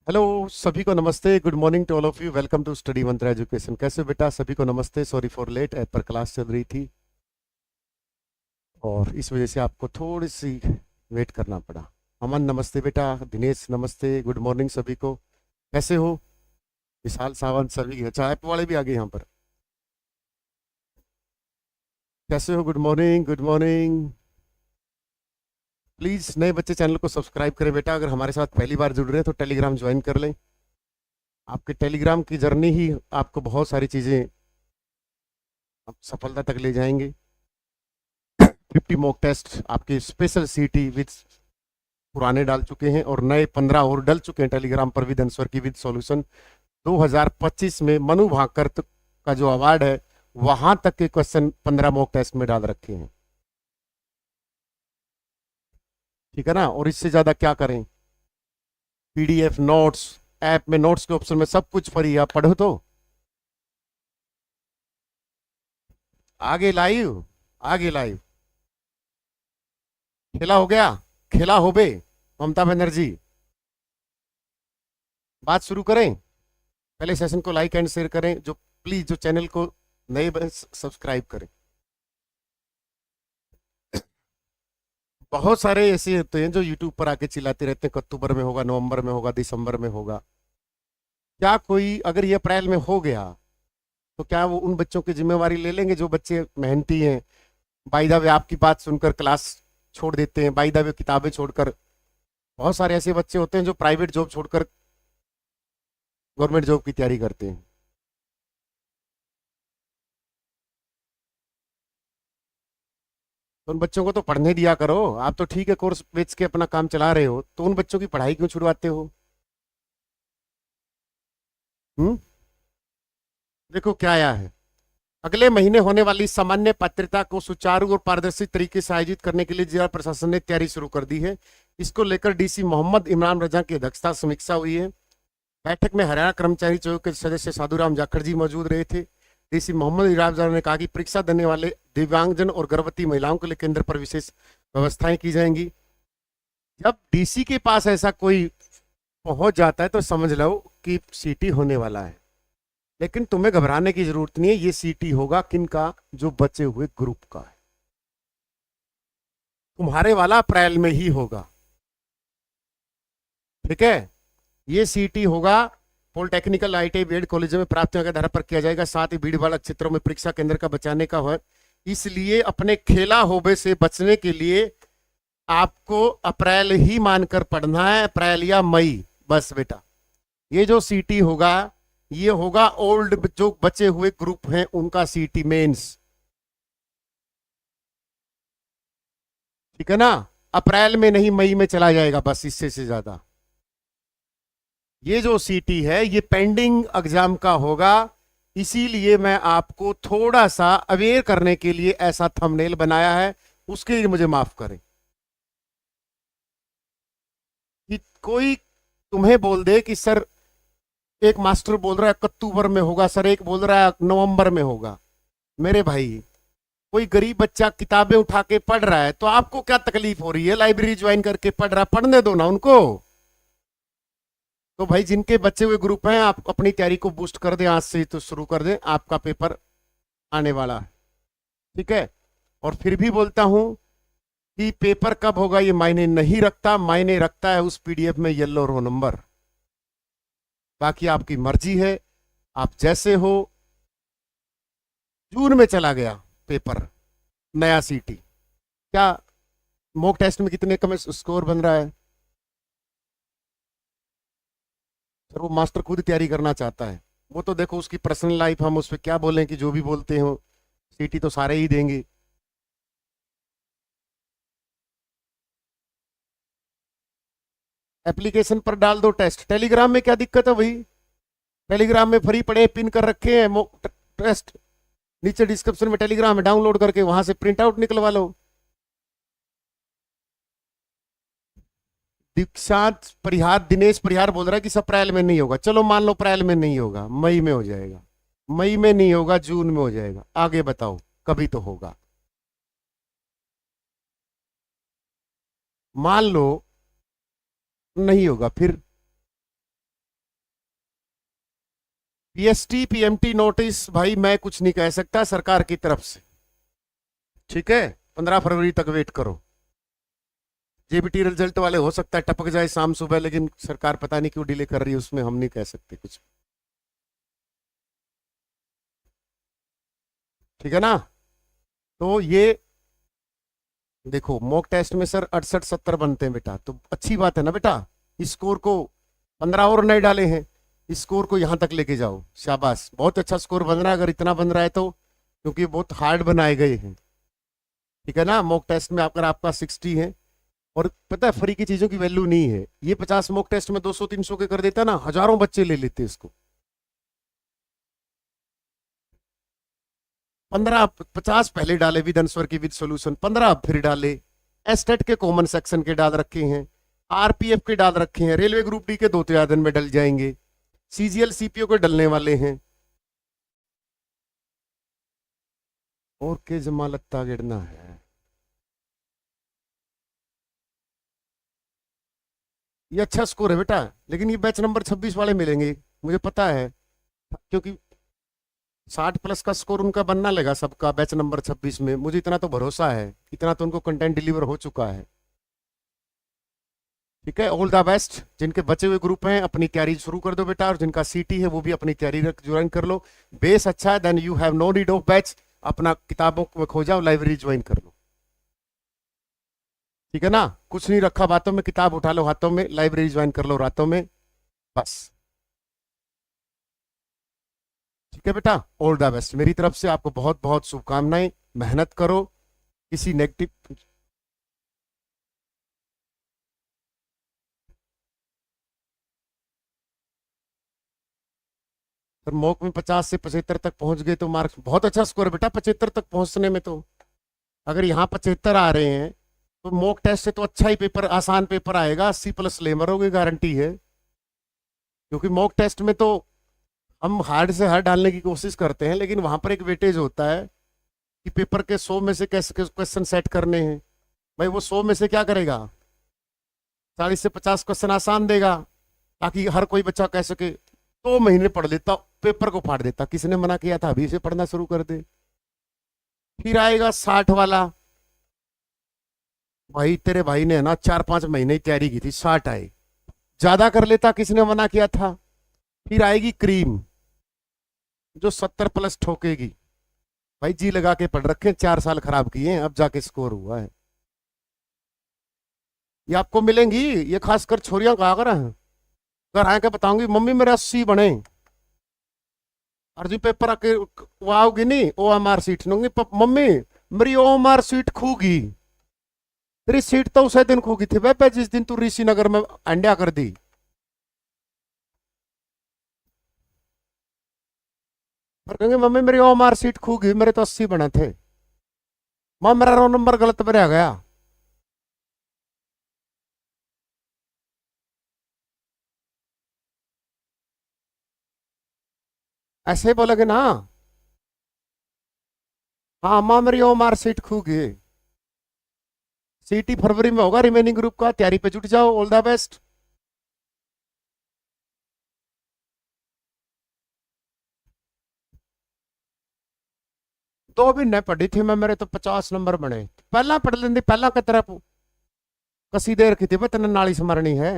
Hello सभी को नमस्ते। Good morning to all of you. Welcome to study Mantra education. कैसे हो बेटा? सभी को नमस्ते। सॉरी फॉर लेट, ऐप पर क्लास चल रही थी और इस वजह से आपको थोड़ी सी वेट करना पड़ा। अमन नमस्ते बेटा। दिनेश नमस्ते। गुड मॉर्निंग सभी को। कैसे हो? विशाल सावंत सभी। अच्छा, ऐप वाले भी आ गए यहाँ पर। कैसे हो? Good morning, good morning. Please नए बच्चे चैनल को सब्सक्राइब करें बेटा। अगर हमारे साथ पहली बार जुड़ रहे हैं तो टेलीग्राम ज्वाइन कर लें। आपके टेलीग्राम की जर्नी ही आपको बहुत सारी चीज़ें सफलता तक ले जाएंगे। 50 मॉक टेस्ट आपके स्पेशल सीटी विद पुराने डाल चुके हैं और नए 15 और डल चुके हैं टेलीग्राम पर विद आंसर की विद सॉल्यूशन। 2025 में मनु भाकर का जो अवार्ड है वहां तक के क्वेश्चन 15 मॉक टेस्ट में डाल रखे हैं। ठीक है ना? और इससे ज्यादा क्या करें? पीडीएफ नोट्स, ऐप में नोट्स के ऑप्शन में सब कुछ फ्री है, आप पढ़ो तो। आगे लाइव, आगे लाइव। खेला हो गया, खेला हो बे। ममता बनर्जी, बात शुरू करें। पहले सेशन को लाइक एंड शेयर करें। जो प्लीज जो चैनल को नए सब्सक्राइब करें। बहुत सारे ऐसे होते हैं जो यूट्यूब पर आके चिल्लाते रहते हैं अक्टूबर में होगा, नवंबर में होगा, दिसंबर में होगा। क्या कोई अगर ये अप्रैल में हो गया तो क्या वो उन बच्चों की जिम्मेवारी ले लेंगे जो बच्चे मेहनती हैं? बाय द वे आपकी बात सुनकर क्लास छोड़ देते हैं, बाय द वे किताबें छोड़कर। बहुत सारे ऐसे बच्चे होते हैं जो प्राइवेट जॉब छोड़कर गवर्नमेंट जॉब की तैयारी करते हैं। तो उन बच्चों को तो पढ़ने दिया करो। आप तो ठीक है कोर्स बेच के अपना काम चला रहे हो, तो उन बच्चों की पढ़ाई क्यों छुड़वाते हो? हम्म। देखो क्या आया है। अगले महीने होने वाली सामान्य पात्रता को सुचारू और पारदर्शी तरीके से आयोजित करने के लिए जिला प्रशासन ने तैयारी शुरू कर दी है। इसको लेकर डीसी मोहम्मद इमरान रजा की अध्यक्षता समीक्षा हुई है। बैठक में हरियाणा कर्मचारी चौक के सदस्य साधुराम जाखड़ जी मौजूद रहे थे। डीसी मोहम्मद इमरान रजा ने कहा कि परीक्षा देने वाले दिव्यांगजन और गर्भवती महिलाओं के लिए केंद्र पर विशेष व्यवस्थाएं की जाएंगी। जब डीसी के पास ऐसा कोई पहुंच जाता है तो समझ लो कि सीटी होने वाला है। लेकिन तुम्हें घबराने की जरूरत नहीं है। ये सीटी होगा किनका? जो बचे हुए ग्रुप का है। तुम्हारे वाला अप्रैल में ही होगा। ठीक है? ये सीटी होगा पॉलिटेक्निकल आईटीआई बीएड कॉलेज में प्राप्तियों के आधार पर किया जाएगा। साथ ही भीड़ वाला क्षेत्रों में परीक्षा केंद्र का बचाने का है। इसलिए अपने खेला होबे से बचने के लिए आपको अप्रैल ही मानकर पढ़ना है, अप्रैल या मई। बस बेटा, ये जो सीटी होगा ये होगा ओल्ड जो बचे हुए ग्रुप हैं उनका सीटी मेंस। ठीक है ना? अप्रैल में नहीं मई में चला जाएगा, बस इससे से ज्यादा। ये जो सीटी है ये पेंडिंग एग्जाम का होगा। इसीलिए मैं आपको थोड़ा सा अवेयर करने के लिए ऐसा थंबनेल बनाया है। उसके लिए मुझे माफ करें कि कोई तुम्हें बोल दे कि सर, एक मास्टर बोल रहा है अक्टूबर में होगा, सर एक बोल रहा है नवंबर में होगा। मेरे भाई, कोई गरीब बच्चा किताबें उठा के पढ़ रहा है तो आपको क्या तकलीफ हो रही है? लाइब्रेरी ज्वाइन करके पढ़ रहा है, पढ़ने दो ना उनको। तो भाई जिनके बच्चे हुए ग्रुप हैं आप अपनी तैयारी को बूस्ट कर दें, आज से तो शुरू कर दें। आपका पेपर आने वाला है। ठीक है? और फिर भी बोलता हूं कि पेपर कब होगा ये मायने नहीं रखता, मायने रखता है उस पीडीएफ में येलो रो नंबर। बाकी आपकी मर्जी है, आप जैसे हो। जून में चला गया पेपर, नया सीटी। क्या मॉक टेस्ट में कितने कम स्कोर बन रहा है? सर वो मास्टर खुद तैयारी करना चाहता है। वो तो देखो उसकी पर्सनल लाइफ, हम उस पर क्या बोलें कि जो भी बोलते हो। सीटी तो सारे ही देंगे। एप्लीकेशन पर डाल दो टेस्ट। टेलीग्राम में क्या दिक्कत है भाई? टेलीग्राम में फ्री पड़े पिन कर रखे हैं मॉक टेस्ट। नीचे डिस्क्रिप्शन में टेलीग्राम में डाउनलोड करके वहां से प्रिंट आउट निकलवा लो। दीक्षांत परिहार, दिनेश परिहार बोल रहा है कि सब अप्रैल में नहीं होगा। चलो मान लो अप्रैल में नहीं होगा, मई में हो जाएगा। मई में नहीं होगा, जून में हो जाएगा। आगे बताओ, कभी तो होगा। मान लो नहीं होगा, फिर पीएसटी पीएमटी नोटिस भाई मैं कुछ नहीं कह सकता सरकार की तरफ से, ठीक है। 15 फरवरी तक वेट करो। जेबीटी रिजल्ट वाले हो सकता है टपक जाए शाम सुबह, लेकिन सरकार पता नहीं क्यों डिले कर रही है, उसमें हम नहीं कह सकते कुछ, ठीक है ना। तो ये देखो मॉक टेस्ट में सर 68-70 बनते हैं बेटा, तो अच्छी बात है ना बेटा। इस स्कोर को 15 और नए डाले हैं, इस स्कोर को यहां तक लेके जाओ, शाबाश, बहुत अच्छा स्कोर बन रहा है अगर इतना बन रहा है तो, क्योंकि बहुत हार्ड बनाए गए हैं, ठीक है ना। मॉक टेस्ट में अगर आपका 60 है, और पता है फ्री की चीजों की वैल्यू नहीं है, ये 50 मॉक टेस्ट में 200-300 के कर देता ना, हजारों बच्चे ले लेते इसको। 15-50 पहले डाले विद आंसर की विद सॉल्यूशन, 15 फिर डाले, एस्टेट के कॉमन सेक्शन के डाल रखे हैं, आरपीएफ के डाल रखे हैं, रेलवे ग्रुप डी के 2-4 दिन में डल जाएंगे, सीजीएल सीपीओ के डलने वाले हैं, और के जमा लगता गिरना है। ये अच्छा स्कोर है बेटा, लेकिन ये बैच नंबर 26 वाले मिलेंगे मुझे पता है, क्योंकि 60+ का स्कोर उनका बनना लगा सबका बैच नंबर 26 में, मुझे इतना तो भरोसा है, इतना तो उनको कंटेंट डिलीवर हो चुका है, ठीक है। All the best. जिनके बचे हुए ग्रुप हैं अपनी तैयारी शुरू कर दो बेटा, और जिनका सीटी है वो भी अपनी तैयारी ज्वाइन कर लो। बेस अच्छा है, then you have no need of batch, अपना किताबों में खो जाओ, लाइब्रेरी ज्वाइन कर लो, ठीक है ना। कुछ नहीं रखा बातों में, किताब उठा लो हाथों में, लाइब्रेरी ज्वाइन कर लो रातों में, बस, ठीक है बेटा। ऑल द बेस्ट मेरी तरफ से आपको बहुत बहुत शुभकामनाएं, मेहनत करो, किसी नेगेटिव। सर मॉक में 50 से 75 तक पहुंच गए तो मार्क्स बहुत अच्छा स्कोर है बेटा, 75 तक पहुंचने में तो, अगर यहाँ 75 आ रहे हैं तो मॉक टेस्ट से तो अच्छा ही पेपर, आसान पेपर आएगा, 80+ ले मरोगे गारंटी है, क्योंकि मॉक टेस्ट में तो हम हार्ड से हार्ड डालने की कोशिश करते हैं, लेकिन वहां पर एक वेटेज होता है कि पेपर के 100 में से कैसे क्वेश्चन सेट करने हैं, भाई वो 100 में से क्या करेगा, 40 से 50 क्वेश्चन आसान देगा, ताकि हर कोई बच्चा कह सके 2 महीने पढ़ लेता, पेपर को फाड़ देता, किसने मना किया था अभी से पढ़ना शुरू कर दे। फिर आएगा 60 वाला, भाई तेरे भाई ने ना 4-5 महीने की तैयारी की थी, 60 आए, ज्यादा कर लेता, किसने मना किया था। फिर आएगी क्रीम जो 70+ ठोकेगी, भाई जी लगा के पढ़ रखे, 4 साल खराब किए हैं, अब जाके स्कोर हुआ है। ये आपको मिलेंगी, ये खासकर छोरियां कहा कर हैं, घर आके बताऊंगी मम्मी मेरे 80 बने, और जी पेपर आके वो आओगी नहीं OMR सीट नूंगी, मम्मी मेरी OMR सीट खूगी, तेरी सीट तो उसे दिन खूगी थी वह जिस दिन तू ऋषि नगर में अंडा कर दी। पर कहेंगे मम्मी मेरी OMR सीट खूगी, मेरे तो 80 बने थे, मां मेरा रोल नंबर गलत भरा गया। ऐसे ही बोलोगे ना, हाँ मां मेरी OMR सीट खूगी। सीटी फरवरी में होगा रिमेनिंग ग्रुप का, तैयारी पे जुट जाओ, ऑल द बेस्ट। दो भी नहीं पढ़ी थी मैं, मेरे तो 50 नंबर बने, पहला पढ़ लेंदी, पहला की तरह कसी देर की थी बस, तेने नाली स्मरणी है।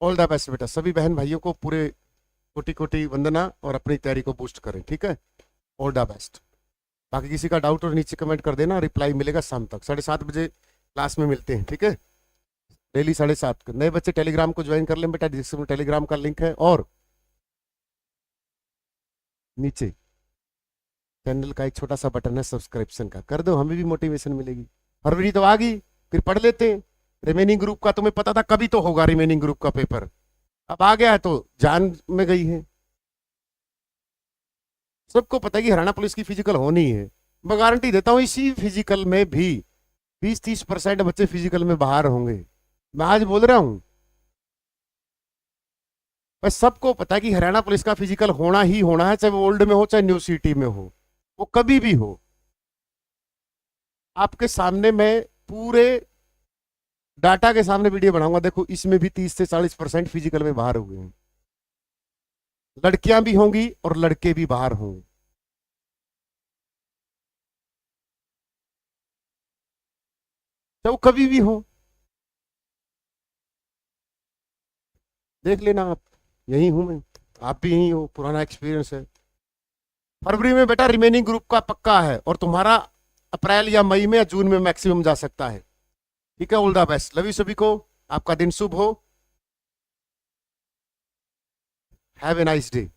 ऑल द बेस्ट बेटा, सभी बहन भाइयों को पूरे कोटि कोटि वंदना, और अपनी तैयारी को बूस्ट करें, ठीक है। All the best. बाकी किसी का डाउट और नीचे कमेंट कर देना, रिप्लाई मिलेगा शाम तक, 7:30 बजे क्लास में मिलते हैं, ठीक है। डेली 7:30 को नए बच्चे टेलीग्राम को ज्वाइन कर लें बेटा, डिस्क्रिप्शन में टेलीग्राम का लिंक है, और नीचे चैनल का एक छोटा सा बटन है सब्सक्रिप्शन का, कर दो, हमें भी मोटिवेशन मिलेगी। फरवरी तो आ गई, फिर पढ़ लेते हैं रिमेनिंग ग्रुप का, तुम्हें पता था कभी तो होगा रिमेनिंग ग्रुप का पेपर, अब आ गया है तो जान में गई है। सबको पता है कि हरियाणा पुलिस की फिजिकल होनी है, मैं गारंटी देता हूं इसी फिजिकल में भी 20-30% बच्चे फिजिकल में बाहर होंगे, मैं आज बोल रहा हूं। बस सबको पता है कि हरियाणा पुलिस का फिजिकल होना ही होना है, चाहे वो ओल्ड में हो चाहे न्यू सिटी में हो, वो कभी भी हो। आपके सामने मैं पूरे डाटा के सामने वीडियो बनाऊंगा, देखो इसमें भी 30 से 40% फिजिकल में बाहर हुए हैं, लड़कियां भी होंगी और लड़के भी बाहर होंगे। तो वो कभी भी हो, देख लेना आप। यही हूं मैं, आप भी यही हो, पुराना एक्सपीरियंस है। फरवरी में बेटा रिमेनिंग ग्रुप का पक्का है, और तुम्हारा अप्रैल या मई में या जून में मैक्सिमम जा सकता है। ठीक है, all the best, love you सभी को। आपका दिन शुभ हो। Have a nice day.